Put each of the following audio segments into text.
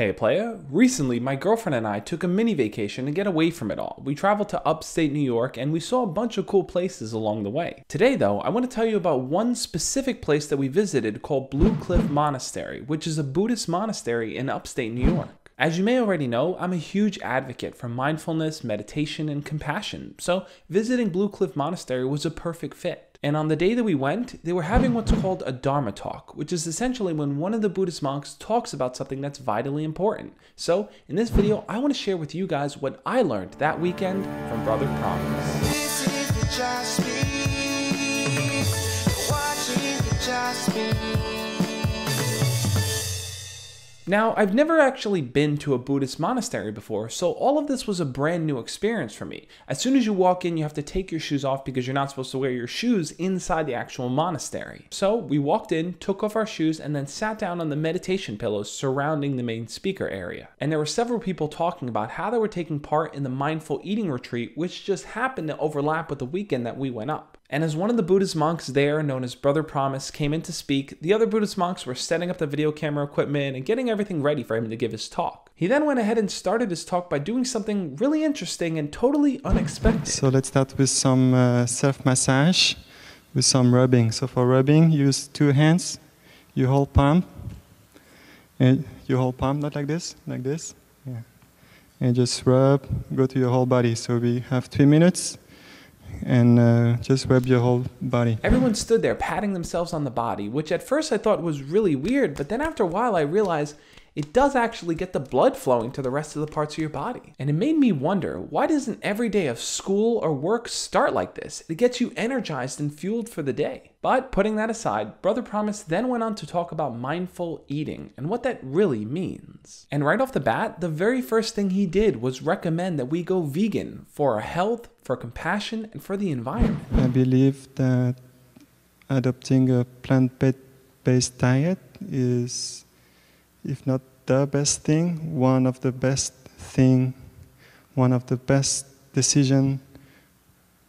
Hey playa, recently my girlfriend and I took a mini vacation to get away from it all. We traveled to upstate New York and we saw a bunch of cool places along the way. Today though, I want to tell you about one specific place that we visited called Blue Cliff Monastery, which is a Buddhist monastery in upstate New York. As you may already know, I'm a huge advocate for mindfulness, meditation, and compassion, so visiting Blue Cliff Monastery was a perfect fit. And on the day that we went, they were having what's called a dharma talk, which is essentially when one of the Buddhist monks talks about something that's vitally important. So, in this video, I want to share with you guys what I learned that weekend from Brother Promise. This is the just me. Watching the just me. Now, I've never actually been to a Buddhist monastery before, so all of this was a brand new experience for me. As soon as you walk in, you have to take your shoes off because you're not supposed to wear your shoes inside the actual monastery. So we walked in, took off our shoes, and then sat down on the meditation pillows surrounding the main speaker area. And there were several people talking about how they were taking part in the mindful eating retreat, which just happened to overlap with the weekend that we went up. And as one of the Buddhist monks there, known as Brother Promise, came in to speak, the other Buddhist monks were setting up the video camera equipment and getting everything ready for him to give his talk. He then went ahead and started his talk by doing something really interesting and totally unexpected. So let's start with some self-massage, with some rubbing. So for rubbing, use two hands, you hold palm, and you hold palm, not like this, yeah. And just rub, go to your whole body. So we have 3 minutes. And just rub your whole body. Everyone stood there patting themselves on the body, which at first I thought was really weird, but then after a while I realized it does actually get the blood flowing to the rest of the parts of your body. And it made me wonder, why doesn't every day of school or work start like this? It gets you energized and fueled for the day. But putting that aside, Brother Promise then went on to talk about mindful eating and what that really means. And right off the bat, the very first thing he did was recommend that we go vegan for our health, for compassion, and for the environment. I believe that adopting a plant-based diet is, if not the best thing, one of the best decisions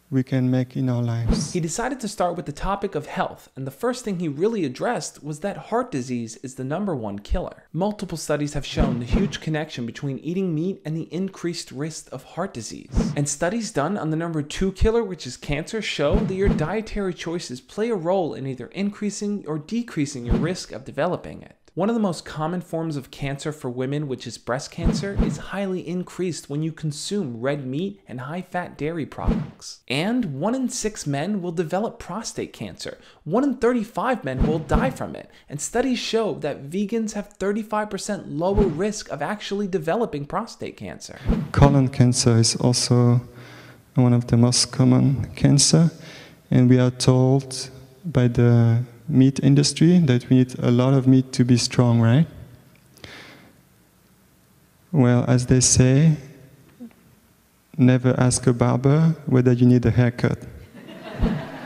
we can make in our lives. He decided to start with the topic of health, and the first thing he really addressed was that heart disease is the #1 killer. Multiple studies have shown the huge connection between eating meat and the increased risk of heart disease. And studies done on the #2 killer, which is cancer, show that your dietary choices play a role in either increasing or decreasing your risk of developing it. One of the most common forms of cancer for women, which is breast cancer, is highly increased when you consume red meat and high-fat dairy products. And 1 in 6 men will develop prostate cancer. 1 in 35 men will die from it. And studies show that vegans have 35% lower risk of actually developing prostate cancer. Colon cancer is also one of the most common cancer, and we are told by the meat industry that we need a lot of meat to be strong, right? Well, as they say, never ask a barber whether you need a haircut.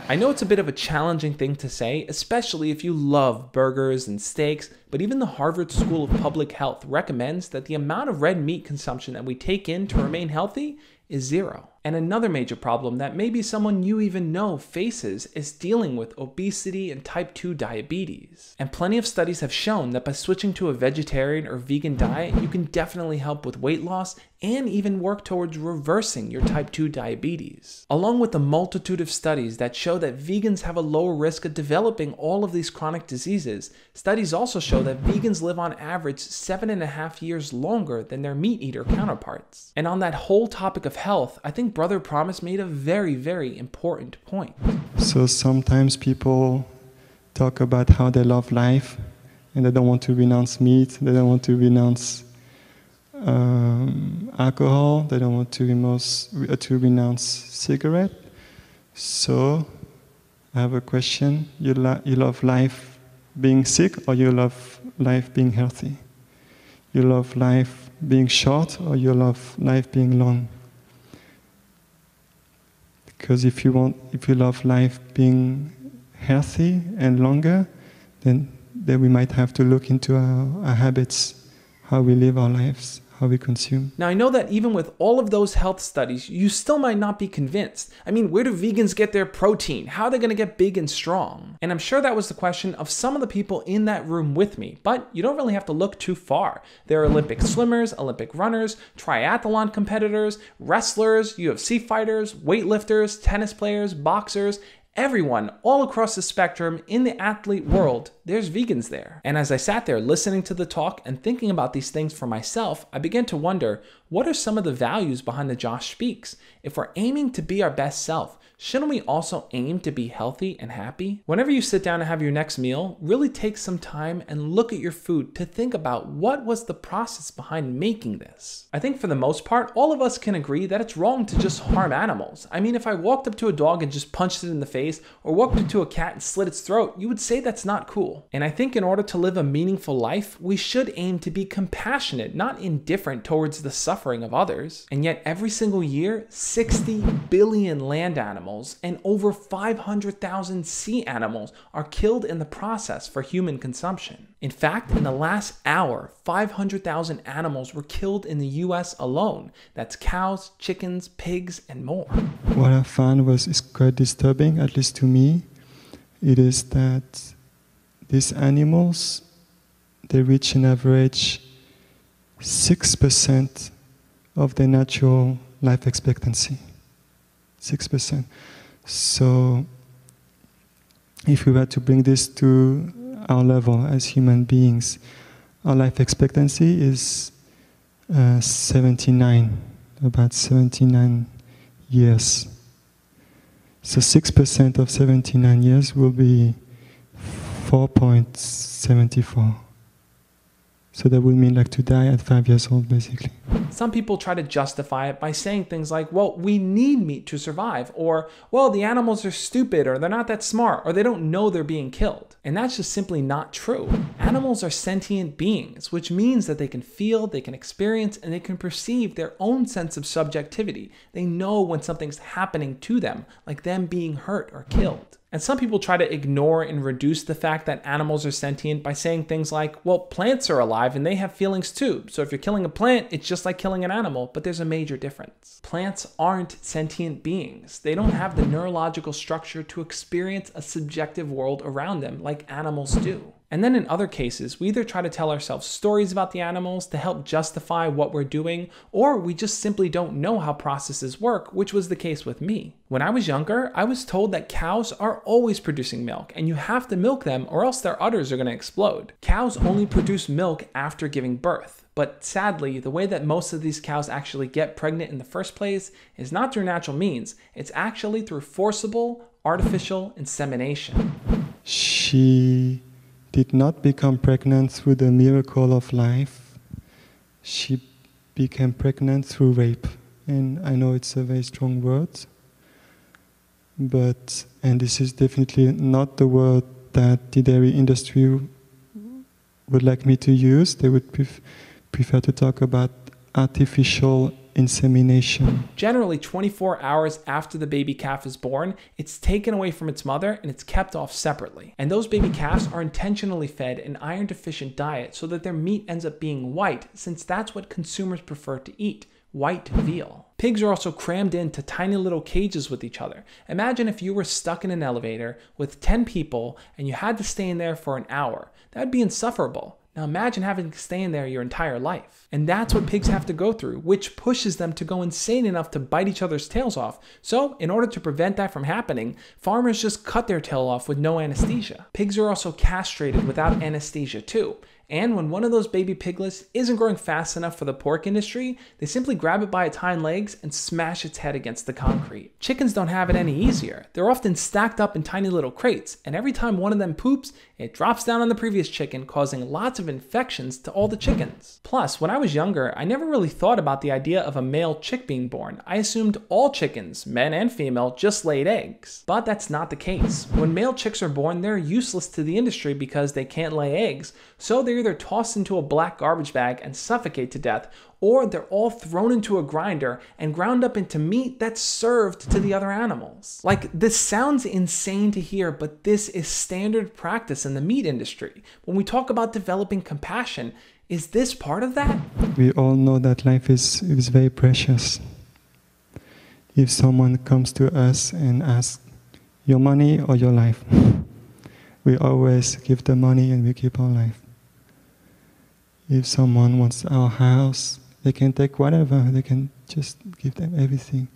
I know it's a bit of a challenging thing to say, especially if you love burgers and steaks, but even the Harvard School of Public Health recommends that the amount of red meat consumption that we take in to remain healthy is 0. And another major problem that maybe someone you even know faces is dealing with obesity and type 2 diabetes. And plenty of studies have shown that by switching to a vegetarian or vegan diet, you can definitely help with weight loss and even work towards reversing your type 2 diabetes. Along with the multitude of studies that show that vegans have a lower risk of developing all of these chronic diseases, studies also show that vegans live on average 7.5 years longer than their meat eater counterparts. And on that whole topic of health, I think Brother Promise made a very, very important point. So sometimes people talk about how they love life and they don't want to renounce meat, they don't want to renounce alcohol, they don't want to renounce cigarette. So I have a question. You love life being sick or you love life being healthy? You love life being short or you love life being long? Because if you love life being healthy and longer, then we might have to look into our habits, how we live our lives, how we consume. Now, I know that even with all of those health studies, you still might not be convinced. I mean, where do vegans get their protein? How are they going to get big and strong? And I'm sure that was the question of some of the people in that room with me, but you don't really have to look too far. There are Olympic swimmers, Olympic runners, triathlon competitors, wrestlers, UFC fighters, weightlifters, tennis players, boxers. Everyone all across the spectrum in the athlete world, there's vegans there. And as I sat there listening to the talk and thinking about these things for myself, I began to wonder, what are some of the values behind the Josh Speaks? If we're aiming to be our best self, shouldn't we also aim to be healthy and happy? Whenever you sit down to have your next meal, really take some time and look at your food to think about what was the process behind making this. I think for the most part, all of us can agree that it's wrong to just harm animals. I mean, if I walked up to a dog and just punched it in the face, or walked up to a cat and slit its throat, you would say that's not cool. And I think in order to live a meaningful life, we should aim to be compassionate, not indifferent towards the suffering of others. And yet every single year, 60 billion land animals and over 500,000 sea animals are killed in the process for human consumption. In fact, in the last hour, 500,000 animals were killed in the US alone. That's cows, chickens, pigs, and more. What I found is quite disturbing, at least to me. It is that these animals, they reach an average 6% of their natural life expectancy. 6%. So if we were to bring this to our level as human beings, our life expectancy is 79, about 79 years. So 6% of 79 years will be 4.74. So that would mean like to die at 5 years old, basically. Some people try to justify it by saying things like, well, we need meat to survive, or, well, the animals are stupid, or they're not that smart, or they don't know they're being killed. And that's just simply not true. Animals are sentient beings, which means that they can feel, they can experience, and they can perceive their own sense of subjectivity. They know when something's happening to them, like them being hurt or killed. And some people try to ignore and reduce the fact that animals are sentient by saying things like, well, plants are alive and they have feelings too. So if you're killing a plant, it's just like killing an animal, but there's a major difference. Plants aren't sentient beings. They don't have the neurological structure to experience a subjective world around them like animals do. And then in other cases, we either try to tell ourselves stories about the animals to help justify what we're doing, or we just simply don't know how processes work, which was the case with me. When I was younger, I was told that cows are always producing milk, and you have to milk them or else their udders are going to explode. Cows only produce milk after giving birth. But sadly, the way that most of these cows actually get pregnant in the first place is not through natural means. It's actually through forcible, artificial insemination. She did not become pregnant through the miracle of life. She became pregnant through rape. And I know it's a very strong word, but, and this is definitely not the word that the dairy industry would like me to use. They would prefer to talk about artificial insemination. Generally, 24 hours after the baby calf is born, it's taken away from its mother and it's kept off separately. And those baby calves are intentionally fed an iron-deficient diet so that their meat ends up being white, since that's what consumers prefer to eat, white veal. Pigs are also crammed into tiny little cages with each other. Imagine if you were stuck in an elevator with 10 people and you had to stay in there for an hour. That would be insufferable. Now imagine having to stay in there your entire life. And that's what pigs have to go through, which pushes them to go insane enough to bite each other's tails off. So in order to prevent that from happening, farmers just cut their tail off with no anesthesia. Pigs are also castrated without anesthesia too. And when one of those baby piglets isn't growing fast enough for the pork industry, they simply grab it by its hind legs and smash its head against the concrete. Chickens don't have it any easier. They're often stacked up in tiny little crates, and every time one of them poops, it drops down on the previous chicken, causing lots of infections to all the chickens. Plus, when I was younger, I never really thought about the idea of a male chick being born. I assumed all chickens, men and female, just laid eggs. But that's not the case. When male chicks are born, they're useless to the industry because they can't lay eggs, so they're either tossed into a black garbage bag and suffocate to death, or they're all thrown into a grinder and ground up into meat that's served to the other animals. Like, this sounds insane to hear, but this is standard practice in the meat industry. When we talk about developing compassion, is this part of that? we all know that life is very precious. If someone comes to us and asks, your money or your life? We always give the money and we keep our life. If someone wants our house, they can take whatever, they can just give them everything.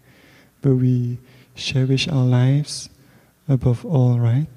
But we cherish our lives above all, right?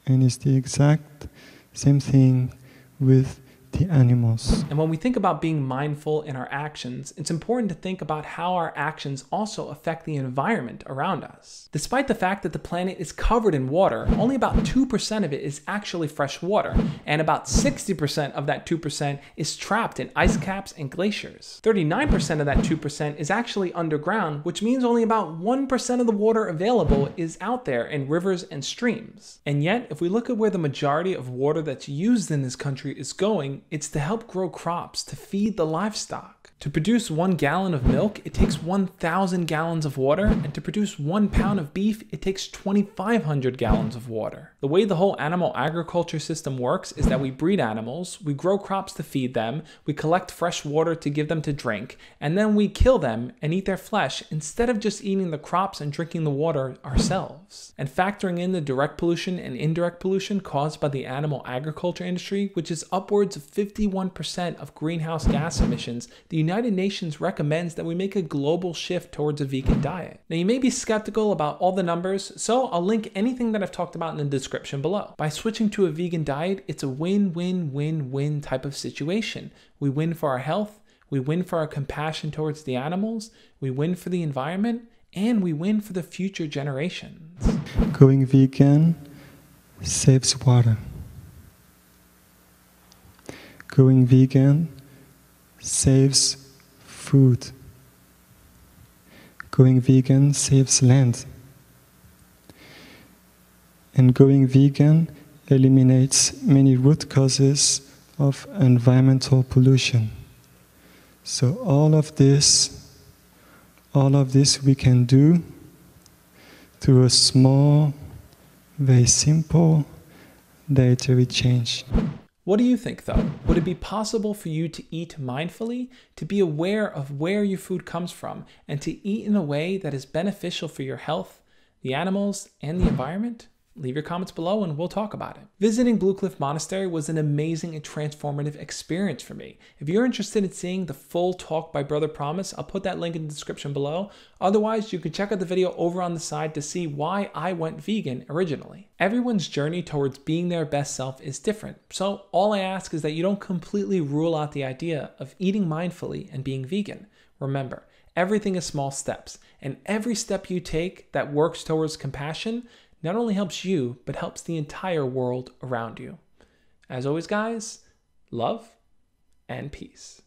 And it's the exact same thing with the animals. And when we think about being mindful in our actions, it's important to think about how our actions also affect the environment around us. Despite the fact that the planet is covered in water, only about 2% of it is actually fresh water, and about 60% of that 2% is trapped in ice caps and glaciers. 39% of that 2% is actually underground, which means only about 1% of the water available is out there in rivers and streams. And yet, if we look at where the majority of water that's used in this country is going, it's to help grow crops, to feed the livestock. To produce 1 gallon of milk, it takes 1,000 gallons of water, and to produce 1 pound of beef, it takes 2,500 gallons of water. The way the whole animal agriculture system works is that we breed animals, we grow crops to feed them, we collect fresh water to give them to drink, and then we kill them and eat their flesh instead of just eating the crops and drinking the water ourselves. And factoring in the direct pollution and indirect pollution caused by the animal agriculture industry, which is upwards of 51% of greenhouse gas emissions, the United Nations recommends that we make a global shift towards a vegan diet. Now, you may be skeptical about all the numbers, so I'll link anything that I've talked about in the description below. By switching to a vegan diet, it's a win-win-win-win type of situation. We win for our health, we win for our compassion towards the animals, we win for the environment, and we win for the future generations. Going vegan saves water. Going vegan saves food. Going vegan saves land. And going vegan eliminates many root causes of environmental pollution. So all of this we can do through a small, very simple dietary change. What do you think though? Would it be possible for you to eat mindfully, to be aware of where your food comes from, and to eat in a way that is beneficial for your health, the animals, and the environment? Leave your comments below and we'll talk about it. Visiting Blue Cliff Monastery was an amazing and transformative experience for me. If you're interested in seeing the full talk by Brother Promise, I'll put that link in the description below. Otherwise, you can check out the video over on the side to see why I went vegan originally. Everyone's journey towards being their best self is different, so all I ask is that you don't completely rule out the idea of eating mindfully and being vegan. Remember, everything is small steps, and every step you take that works towards compassion not only helps you, but helps the entire world around you. As always, guys, love and peace.